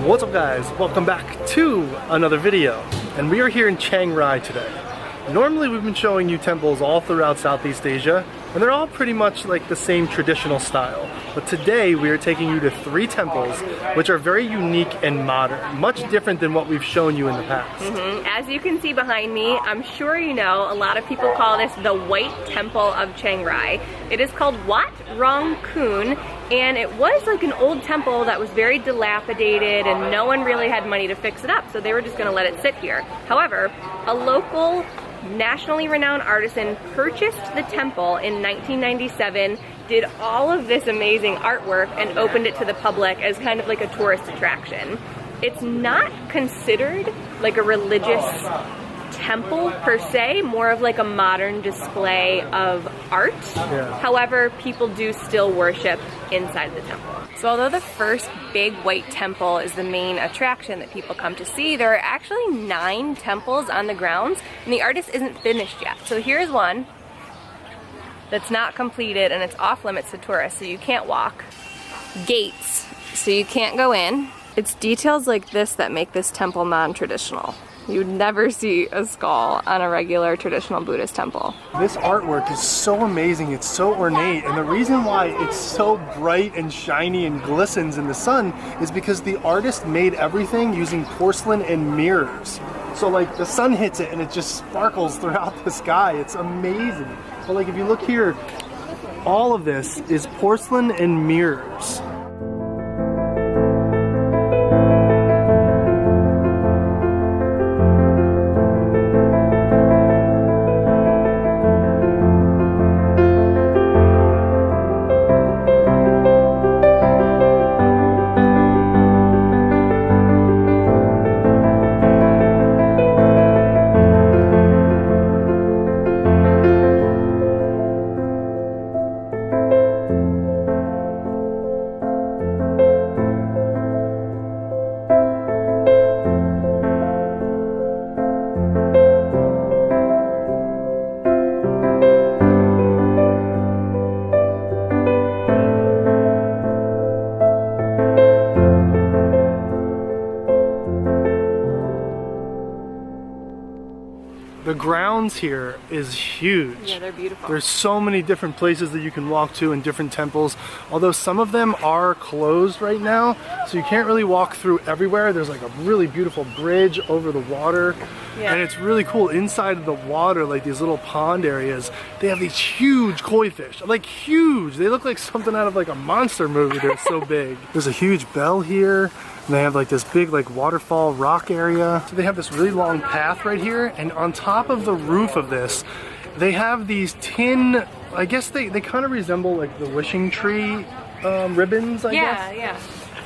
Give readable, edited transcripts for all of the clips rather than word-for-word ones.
What's up guys, welcome back to another video, and we are here in Chiang Rai today. Normally we've been showing you temples all throughout Southeast Asia, and they're all pretty much like the same traditional style. But today we are taking you to 3 temples which are very unique and modern, much different than what we've shown you in the past. As you can see behind me, I'm sure you know, a lot of people call this the White Temple of Chiang Rai. It is called Wat Rong Khun, and it was like an old temple that was very dilapidated and no one really had money to fix it up, so they were just gonna let it sit here. However, a local nationally renowned artisan purchased the temple in 1997, did all of this amazing artwork, and opened it to the public as kind of like a tourist attraction. It's not considered like a religious temple per se, more of like a modern display of art. Yeah. However, people do still worship inside the temple. So although the first big white temple is the main attraction that people come to see, there are actually 9 temples on the grounds, and the artist isn't finished yet. So here's one that's not completed, and it's off limits to tourists, so you can't walk. Gates, so you can't go in. It's details like this that make this temple non-traditional. You would never see a skull on a regular traditional Buddhist temple. This artwork is so amazing, it's so ornate, and the reason why it's so bright and shiny and glistens in the sun is because the artist made everything using porcelain and mirrors. So like the sun hits it and it just sparkles throughout the sky. It's amazing. But like if you look here, all of this is porcelain and mirrors. The grounds here is huge. Yeah, they're beautiful. There's so many different places that you can walk to in different temples, although some of them are closed right now, so you can't really walk through everywhere. There's like a really beautiful bridge over the water, and it's really cool. Inside of the water, like these little pond areas, they have these huge koi fish, like huge. They look like something out of like a monster movie. They're so big. There's a huge bell here. And they have like this big like waterfall rock area. So they have this really long path right here, and on top of the roof of this, they have these tin, I guess they kind of resemble like the wishing tree ribbons, I guess. Yeah.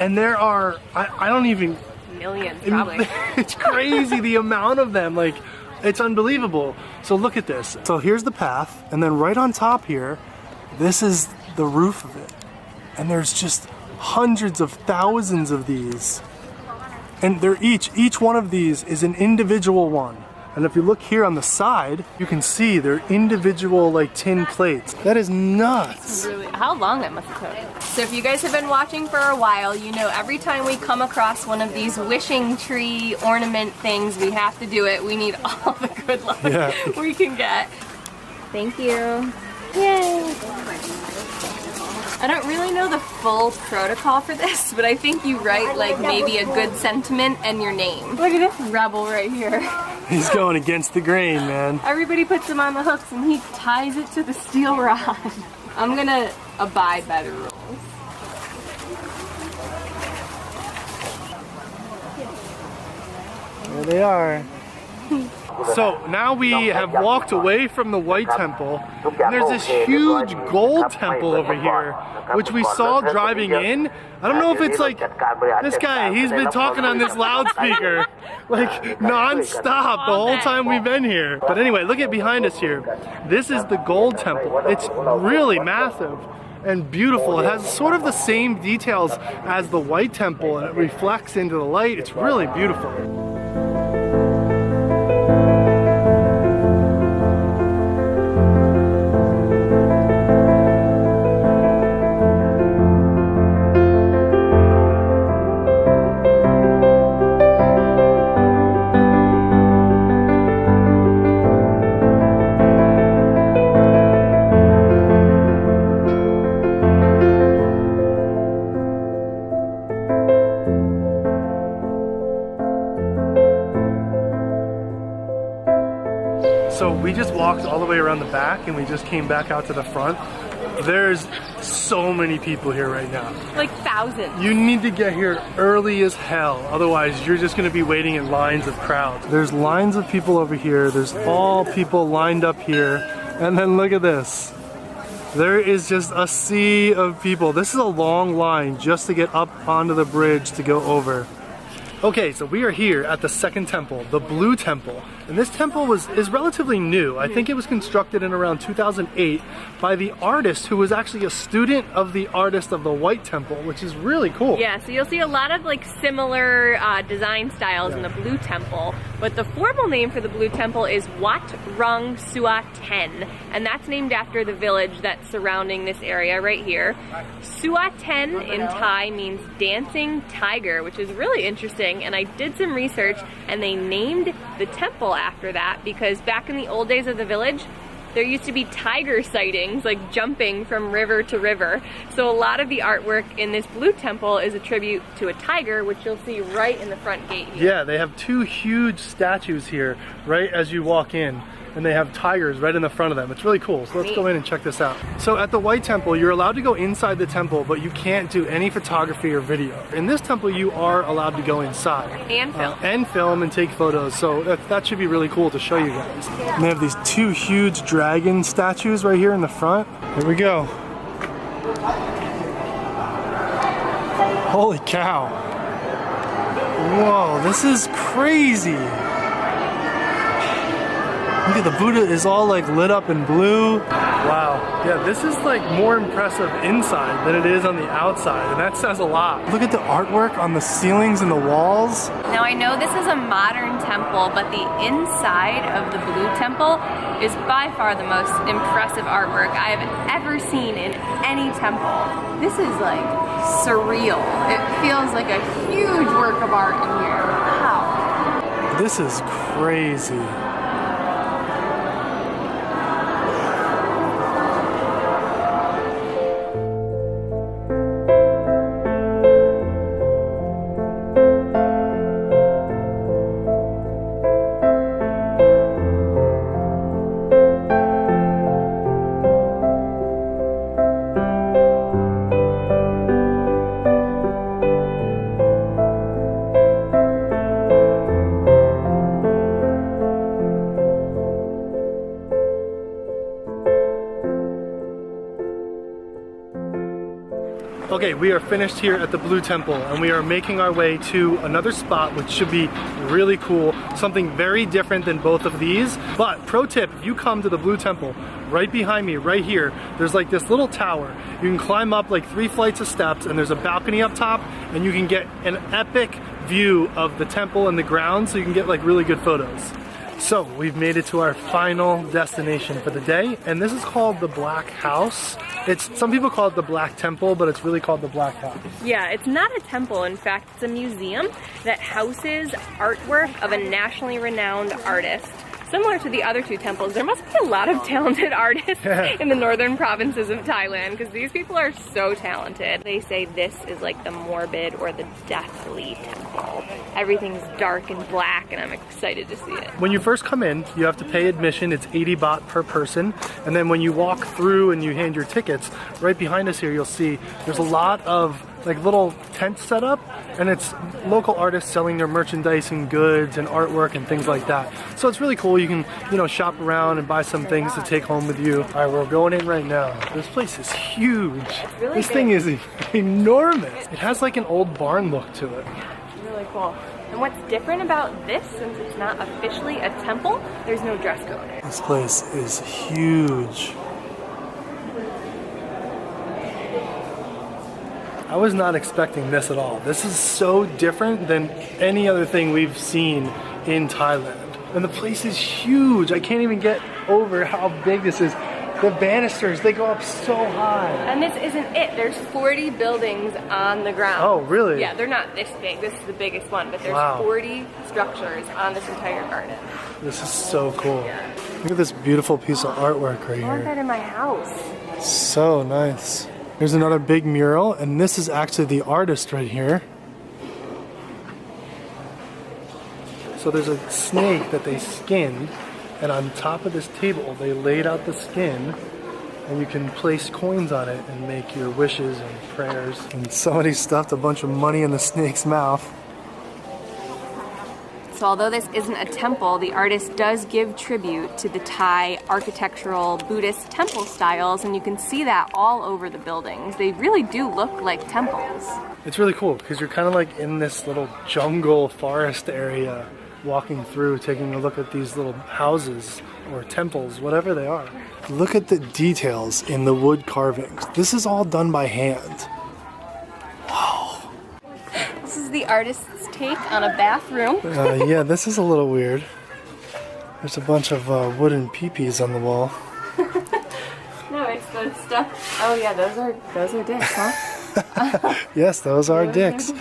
And there are, I don't even... Millions, probably. It's crazy the amount of them, like, it's unbelievable. So look at this. So here's the path, and then right on top here, this is the roof of it. And there's just hundreds of thousands of these, and they're each one of these is an individual one. And if you look here on the side, you can see they're individual like tin plates. That is nuts. Really, how long that must have took. So if you guys have been watching for a while, you know every time we come across one of these wishing tree ornament things, we have to do it. We need all the good luck we can get. Thank you. Yay. I don't really know the full protocol for this, but I think you write like maybe a good sentiment and your name. Look at this rebel right here. He's going against the grain, man. Everybody puts him on the hooks and he ties it to the steel rod. I'm gonna abide by the rules. There they are. So now we have walked away from the White Temple, and there's this huge gold temple over here, which we saw driving in. I don't know if it's like this guy, he's been talking on this loudspeaker like non-stop the whole time we've been here. But anyway, look at behind us here. This is the gold temple. It's really massive and beautiful. It has sort of the same details as the White Temple, and it reflects into the light. It's really beautiful. So we just walked all the way around the back and we just came back out to the front. There's so many people here right now. Like thousands. You need to get here early as hell, otherwise you're just gonna be waiting in lines of crowds. There's lines of people over here, there's all people lined up here, and then look at this. There is just a sea of people. This is a long line just to get up onto the bridge to go over. Okay, so we are here at the second temple, the Blue Temple. And this temple is relatively new. I think it was constructed in around 2008 by the artist who was actually a student of the artist of the White Temple, which is really cool. Yeah, so you'll see a lot of like similar design styles in the Blue Temple, but the formal name for the Blue Temple is Wat Rong Sua Ten, and that's named after the village that's surrounding this area right here. Sua Ten in Thai means dancing tiger, which is really interesting, and I did some research and they named the temple after that because back in the old days of the village, there used to be tiger sightings, like jumping from river to river. So a lot of the artwork in this Blue Temple is a tribute to a tiger, which you'll see right in the front gate here. Yeah, they have two huge statues here right as you walk in. And they have tigers right in the front of them. It's really cool. So let's go in and check this out. So at the White Temple, you're allowed to go inside the temple, but you can't do any photography or video. In this temple, you are allowed to go inside. And film. And film and take photos. So that should be really cool to show you guys. And they have these two huge dragon statues right here in the front. Here we go. Holy cow. Whoa, this is crazy. Look at the Buddha is all like lit up in blue. Wow. Yeah, this is like more impressive inside than it is on the outside, and that says a lot. Look at the artwork on the ceilings and the walls. Now I know this is a modern temple, but the inside of the Blue Temple is by far the most impressive artwork I have ever seen in any temple. This is like surreal. It feels like a huge work of art in here. Wow. This is crazy. Okay, we are finished here at the Blue Temple and we are making our way to another spot which should be really cool, something very different than both of these. But pro tip, if you come to the Blue Temple, right behind me, right here, there's like this little tower. You can climb up like 3 flights of steps and there's a balcony up top and you can get an epic view of the temple and the grounds, so you can get like really good photos. So we've made it to our final destination for the day, and this is called the Black House. Some people call it the Black Temple, but it's really called the Black House. Yeah, it's not a temple. In fact, it's a museum that houses artwork of a nationally renowned artist. Similar to the other two temples, there must be a lot of talented artists in the northern provinces of Thailand, because these people are so talented. They say this is like the morbid or the deathly temple. Everything's dark and black, and I'm excited to see it. When you first come in, you have to pay admission. It's 80 baht per person. And then when you walk through and you hand your tickets, right behind us here, you'll see there's a lot of like little tents set up, and it's local artists selling their merchandise and goods and artwork and things like that. So it's really cool. You can, you know, shop around and buy some things to take home with you. All right, we're going in right now. This place is huge. Really this big. Thing is enormous. It has like an old barn look to it. Really cool. And what's different about this, since it's not officially a temple, there's no dress code. This place is huge. I was not expecting this at all. This is so different than any other thing we've seen in Thailand. And the place is huge. I can't even get over how big this is. The banisters, they go up so high. And this isn't it. There's 40 buildings on the ground. Oh, really? Yeah, they're not this big. This is the biggest one, but there's 40 structures on this entire garden. This is so cool. Yeah. Look at this beautiful piece of artwork right here. I want that in my house. So nice. There's another big mural, and this is actually the artist right here. So there's a snake that they skinned, And on top of this table, they laid out the skin, and you can place coins on it and make your wishes and prayers. And somebody stuffed a bunch of money in the snake's mouth. So although this isn't a temple, the artist does give tribute to the Thai architectural Buddhist temple styles, and you can see that all over the buildings. They really do look like temples. It's really cool because you're kind of like in this little jungle forest area, walking through, taking a look at these little houses or temples, whatever they are. Look at the details in the wood carvings. This is all done by hand. Wow. This is the artist's take on a bathroom. Yeah, this is a little weird. There's a bunch of wooden peepees on the wall. No, it's the stuff. Oh yeah, those are dicks, huh? Yes, those are dicks.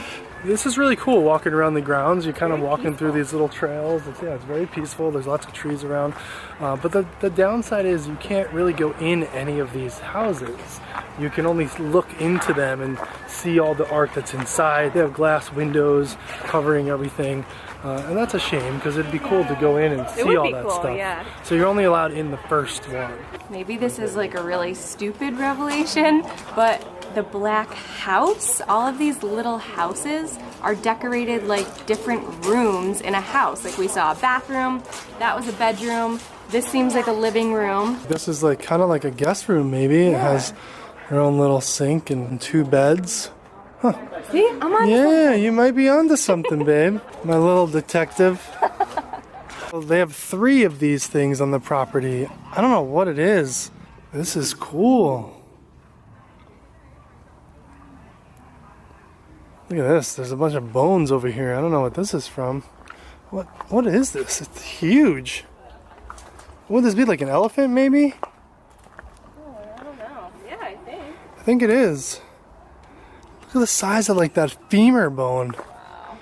This is really cool walking around the grounds. You're kind of walking through these little trails. It's very peaceful. There's lots of trees around. But the downside is you can't really go in any of these houses. You can only look into them and see all the art that's inside. They have glass windows covering everything. And that's a shame because it'd be cool to go in and see all that stuff. Yeah. So you're only allowed in the first one. Maybe this is like a really stupid revelation, but the black house, all of these little houses are decorated like different rooms in a house. Like we saw a bathroom, that was a bedroom, this seems like a living room. This is like kind of like a guest room maybe. Yeah. It has her own little sink and 2 beds. Huh. See, I'm on Yeah, you might be onto something, babe. My little detective. Well, they have 3 of these things on the property. I don't know what it is. This is cool. Look at this. There's a bunch of bones over here. I don't know what this is from. What is this? It's huge. Would this be like an elephant maybe? Oh, I don't know. Yeah, I think. I think it is. Look at the size of like that femur bone. Wow.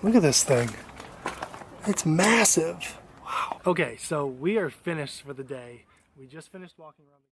Look at this thing. It's massive. Wow. Okay, so we are finished for the day. We just finished walking around.